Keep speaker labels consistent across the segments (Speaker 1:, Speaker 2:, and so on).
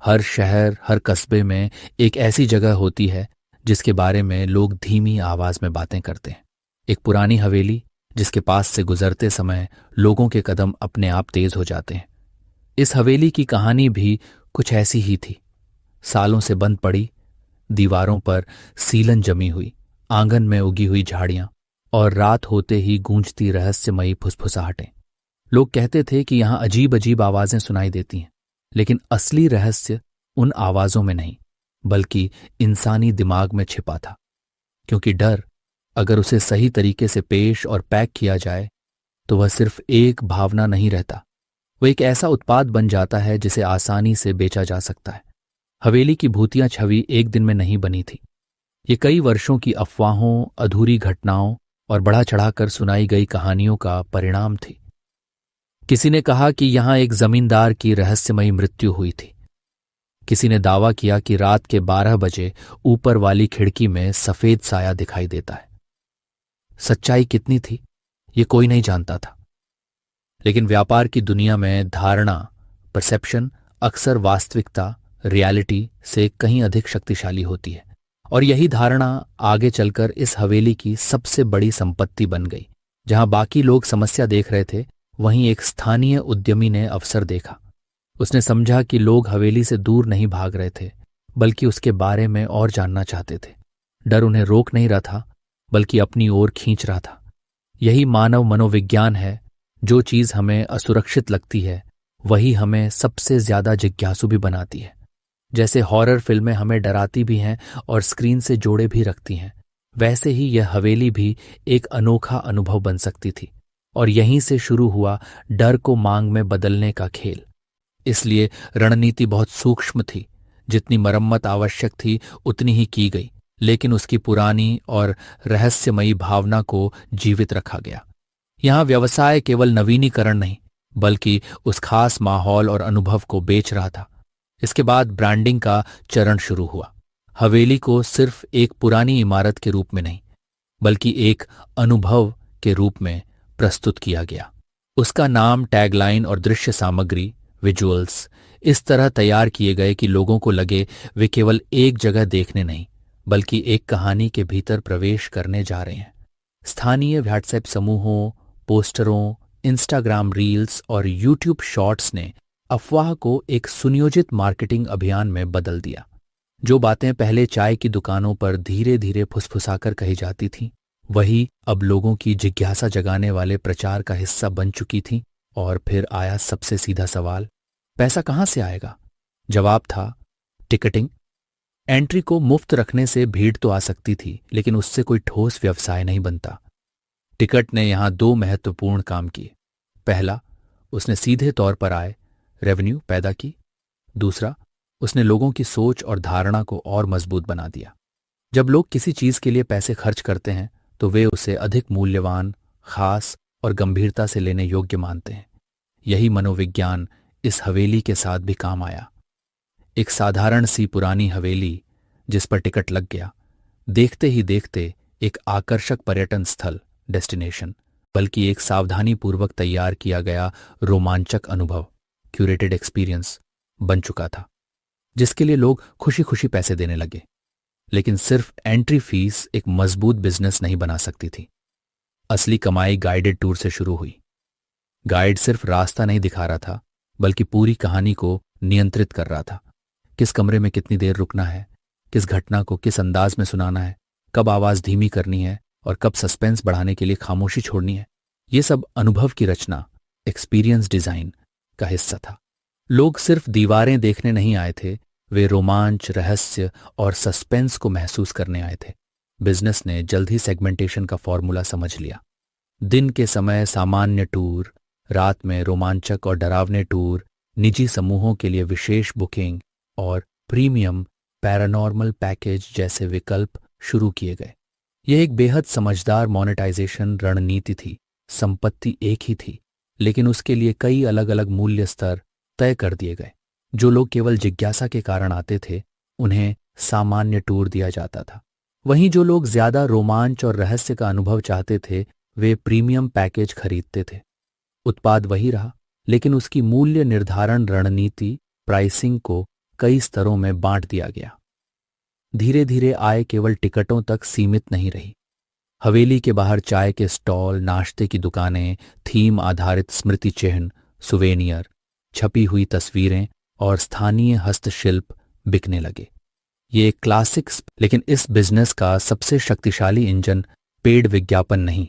Speaker 1: हर शहर, हर कस्बे में एक ऐसी जगह होती है जिसके बारे में लोग धीमी आवाज में बातें करते हैं। एक पुरानी हवेली जिसके पास से गुजरते समय लोगों के कदम अपने आप तेज हो जाते हैं। इस हवेली की कहानी भी कुछ ऐसी ही थी। सालों से बंद पड़ी, दीवारों पर सीलन जमी हुई, आंगन में उगी हुई झाड़ियां और रात होते ही गूंजती रहस्यमयी फुसफुसाहटें। लोग कहते थे कि यहां अजीब अजीब आवाजें सुनाई देती हैं, लेकिन असली रहस्य उन आवाजों में नहीं, बल्कि इंसानी दिमाग में छिपा था। क्योंकि डर, अगर उसे सही तरीके से पेश और पैक किया जाए, तो वह सिर्फ एक भावना नहीं रहता, वो एक ऐसा उत्पाद बन जाता है जिसे आसानी से बेचा जा सकता है। हवेली की भूतिया छवि एक दिन में नहीं बनी थी। ये कई वर्षों की अफवाहों, अधूरी घटनाओं और बढ़ा चढ़ाकर सुनाई गई कहानियों का परिणाम थी। किसी ने कहा कि यहां एक जमींदार की रहस्यमयी मृत्यु हुई थी। किसी ने दावा किया कि रात के 12 बजे ऊपर वाली खिड़की में सफेद साया दिखाई देता है। सच्चाई कितनी थी, ये कोई नहीं जानता था। लेकिन व्यापार की दुनिया में धारणा, परसेप्शन अक्सर वास्तविकता, रियलिटी से कहीं अधिक शक्तिशाली होती है। और यही धारणा आगे चलकर इस हवेली की सबसे बड़ी संपत्ति बन गई। जहां बाकी लोग समस्या देख रहे थे, वहीं एक स्थानीय उद्यमी ने अवसर देखा। उसने समझा कि लोग हवेली से दूर नहीं भाग रहे थे, बल्कि उसके बारे में और जानना चाहते थे। डर उन्हें रोक नहीं रहा था, बल्कि अपनी ओर खींच रहा था। यही मानव मनोविज्ञान है। जो चीज हमें असुरक्षित लगती है, वही हमें सबसे ज्यादा जिज्ञासु भी बनाती है। जैसे हॉरर फिल्में हमें डराती भी हैं और स्क्रीन से जोड़े भी रखती हैं, वैसे ही यह हवेली भी एक अनोखा अनुभव बन सकती थी। और यहीं से शुरू हुआ डर को मांग में बदलने का खेल। इसलिए रणनीति बहुत सूक्ष्म थी। जितनी मरम्मत आवश्यक थी उतनी ही की गई, लेकिन उसकी पुरानी और रहस्यमयी भावना को जीवित रखा गया। यहां व्यवसाय केवल नवीनीकरण नहीं, बल्कि उस खास माहौल और अनुभव को बेच रहा था। इसके बाद ब्रांडिंग का चरण शुरू हुआ। हवेली को सिर्फ एक पुरानी इमारत के रूप में नहीं, बल्कि एक अनुभव के रूप में प्रस्तुत किया गया। उसका नाम, टैगलाइन और दृश्य सामग्री, विजुअल्स इस तरह तैयार किए गए कि लोगों को लगे वे केवल एक जगह देखने नहीं, बल्कि एक कहानी के भीतर प्रवेश करने जा रहे हैं। स्थानीय व्हाट्सएप समूहों, पोस्टरों, इंस्टाग्राम रील्स और यूट्यूब शॉर्ट्स ने अफवाह को एक सुनियोजित मार्केटिंग अभियान में बदल दिया। जो बातें पहले चाय की दुकानों पर धीरे धीरे फुसफुसाकर कही जाती थीं, वही अब लोगों की जिज्ञासा जगाने वाले प्रचार का हिस्सा बन चुकी थीं। और फिर आया सबसे सीधा सवाल, पैसा कहां से आएगा? जवाब था टिकटिंग। एंट्री को मुफ्त रखने से भीड़ तो आ सकती थी, लेकिन उससे कोई ठोस व्यवसाय नहीं बनता। टिकट ने यहां दो महत्वपूर्ण काम किए। पहला, उसने सीधे तौर पर आय, रेवेन्यू पैदा की। दूसरा, उसने लोगों की सोच और धारणा को और मजबूत बना दिया। जब लोग किसी चीज के लिए पैसे खर्च करते हैं, तो वे उसे अधिक मूल्यवान, खास और गंभीरता से लेने योग्य मानते हैं। यही मनोविज्ञान इस हवेली के साथ भी काम आया। एक साधारण सी पुरानी हवेली जिस पर टिकट लग गया, देखते ही देखते एक आकर्षक पर्यटन स्थल, डेस्टिनेशन, बल्कि एक सावधानीपूर्वक तैयार किया गया रोमांचक अनुभव, क्यूरेटेड एक्सपीरियंस बन चुका था, जिसके लिए लोग खुशी खुशी पैसे देने लगे। लेकिन सिर्फ एंट्री फीस एक मजबूत बिजनेस नहीं बना सकती थी। असली कमाई गाइडेड टूर से शुरू हुई। गाइड सिर्फ रास्ता नहीं दिखा रहा था, बल्कि पूरी कहानी को नियंत्रित कर रहा था। किस कमरे में कितनी देर रुकना है, किस घटना को किस अंदाज में सुनाना है, कब आवाज धीमी करनी है और कब सस्पेंस बढ़ाने के लिए खामोशी छोड़नी है। ये सब अनुभव की रचना, एक्सपीरियंस डिजाइन का हिस्सा था। लोग सिर्फ दीवारें देखने नहीं आए थे, वे रोमांच, रहस्य और सस्पेंस को महसूस करने आए थे। बिजनेस ने जल्द ही सेगमेंटेशन का फॉर्मूला समझ लिया। दिन के समय सामान्य टूर, रात में रोमांचक और डरावने टूर, निजी समूहों के लिए विशेष बुकिंग और प्रीमियम पैरानॉर्मल पैकेज जैसे विकल्प शुरू किए गए। यह एक बेहद समझदार मोनेटाइजेशन रणनीति थी। संपत्ति एक ही थी, लेकिन उसके लिए कई अलग अलग मूल्य स्तर तय कर दिए गए। जो लोग केवल जिज्ञासा के कारण आते थे, उन्हें सामान्य टूर दिया जाता था। वहीं जो लोग ज्यादा रोमांच और रहस्य का अनुभव चाहते थे, वे प्रीमियम पैकेज खरीदते थे। उत्पाद वही रहा, लेकिन उसकी मूल्य निर्धारण रणनीति, प्राइसिंग को कई स्तरों में बांट दिया गया। धीरे धीरे आय केवल टिकटों तक सीमित नहीं रही। हवेली के बाहर चाय के स्टॉल, नाश्ते की दुकानें, थीम आधारित स्मृति चिन्ह, सुवेनियर, छपी हुई तस्वीरें और स्थानीय हस्तशिल्प बिकने लगे। ये एक लेकिन इस बिजनेस का सबसे शक्तिशाली इंजन पेड विज्ञापन नहीं,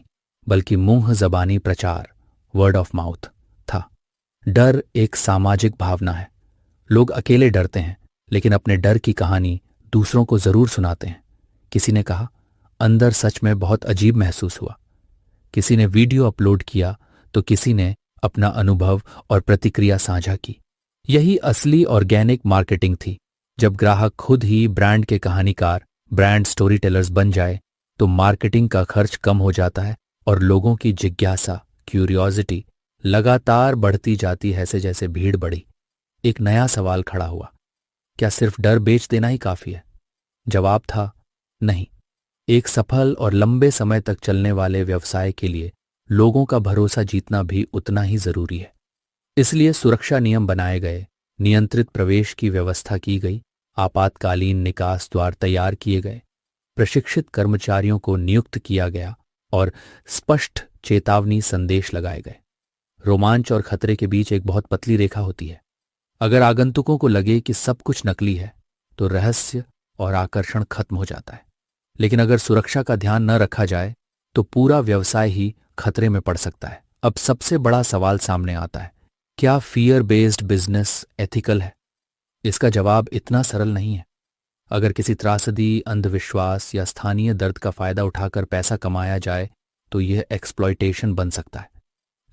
Speaker 1: बल्कि मुंह जबानी प्रचार, वर्ड ऑफ माउथ था। डर एक सामाजिक भावना है। लोग अकेले डरते हैं, लेकिन अपने डर की कहानी दूसरों को जरूर सुनाते हैं। किसी ने कहा, अंदर सच में बहुत अजीब महसूस हुआ। किसी ने वीडियो अपलोड किया तो किसी ने अपना अनुभव और प्रतिक्रिया साझा की। यही असली ऑर्गेनिक मार्केटिंग थी। जब ग्राहक खुद ही ब्रांड के कहानीकार, ब्रांड स्टोरी टेलर्स बन जाए, तो मार्केटिंग का खर्च कम हो जाता है और लोगों की जिज्ञासा, क्यूरियोसिटी लगातार बढ़ती जाती है। जैसे जैसे भीड़ बढ़ी, एक नया सवाल खड़ा हुआ, क्या सिर्फ डर बेच देना ही काफी है? जवाब था नहीं। एक सफल और लंबे समय तक चलने वाले व्यवसाय के लिए लोगों का भरोसा जीतना भी उतना ही जरूरी है। इसलिए सुरक्षा नियम बनाए गए, नियंत्रित प्रवेश की व्यवस्था की गई, आपातकालीन निकास द्वार तैयार किए गए, प्रशिक्षित कर्मचारियों को नियुक्त किया गया और स्पष्ट चेतावनी संदेश लगाए गए। रोमांच और खतरे के बीच एक बहुत पतली रेखा होती है। अगर आगंतुकों को लगे कि सब कुछ नकली है, तो रहस्य और आकर्षण खत्म हो जाता है। लेकिन अगर सुरक्षा का ध्यान न रखा जाए, तो पूरा व्यवसाय ही खतरे में पड़ सकता है। अब सबसे बड़ा सवाल सामने आता है, क्या फियर बेस्ड बिजनेस एथिकल है? इसका जवाब इतना सरल नहीं है। अगर किसी त्रासदी, अंधविश्वास या स्थानीय दर्द का फायदा उठाकर पैसा कमाया जाए, तो यह एक्सप्लॉयटेशन बन सकता है।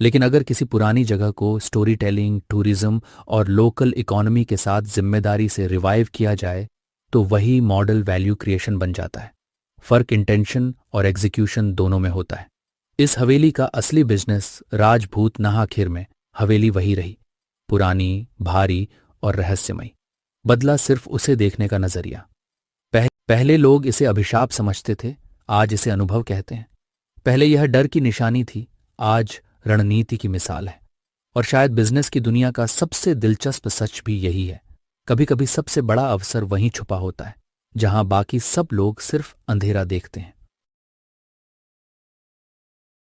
Speaker 1: लेकिन अगर किसी पुरानी जगह को स्टोरी टेलिंग, टूरिज्म और लोकल इकोनॉमी के साथ जिम्मेदारी से रिवाइव किया जाए, तो वही मॉडल वैल्यू क्रिएशन बन जाता है। फर्क इंटेंशन और एग्जीक्यूशन दोनों में होता है। इस हवेली का असली बिजनेस राजभूत न आखिर में हवेली वही रही, पुरानी, भारी और रहस्यमयी। बदला सिर्फ उसे देखने का नजरिया। पहले लोग इसे अभिशाप समझते थे, आज इसे अनुभव कहते हैं। पहले यह डर की निशानी थी, आज रणनीति की मिसाल है। और शायद बिजनेस की दुनिया का सबसे दिलचस्प सच भी यही है। कभी कभी सबसे बड़ा अवसर वहीं छुपा होता है, जहां बाकी सब लोग सिर्फ अंधेरा देखते हैं।